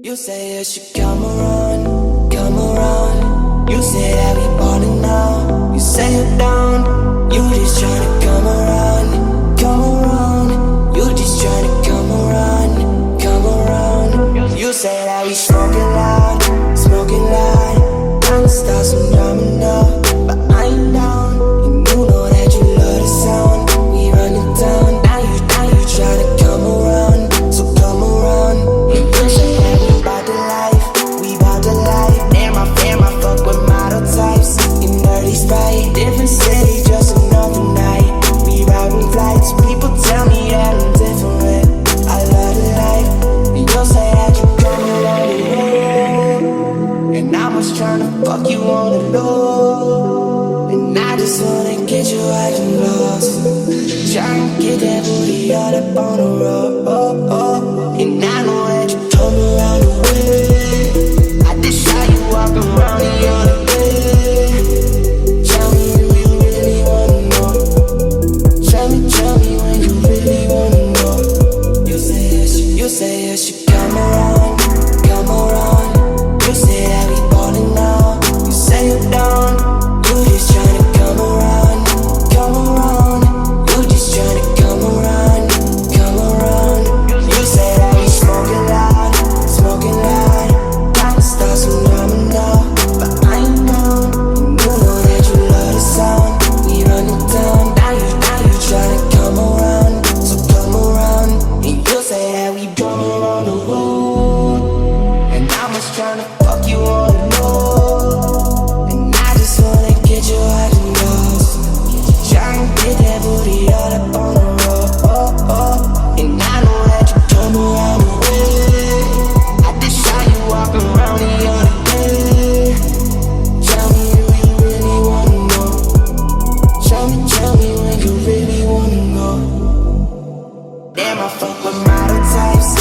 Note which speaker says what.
Speaker 1: You say you should come around, come around. You say that we ballin' now. You say you're down. You just tryna come around, come around. You just tryna come around, come around. You say that we smoking loud, smoking loud. I'ma start some drama now, but I ain't down. And you know that you love the sound. We run it down. Now you tryna come around, so come around. And you say that we bout the life, we bout the life. Damn, I fuck with model types. You nerdy sprite, different city, just another night. We riding flights, people tell me that I'm different. I love the life, and you say that you coming on the road. And I was tryna fuck you on the low. And I just wanna get you out your lost. Tryna get that booty all up on the road. And I know that you come around the way. I just saw you walk around the other day. Tell me if you really wanna know. Tell me when you really wanna know. You say you should come around, come around. You say that we ballin' now. You say you're down. You just tryna come around, come around. You just tryna come around, come around. You say that we smoking loud, smoking loud. I'ma start some drama now, but I ain't down. And you know that you love the sound. We run it down. Now you tryna come around, so come around. And you say that we coming on the road. And I'm just tryna fuck you on the low. And I just wanna get you out your nose. Tryna get that booty all up on the road. And I know that you come around the way. I just saw you walk around the other day. Tell me if you really wanna know. Tell me when you really wanna know. Damn, I fuck with model types.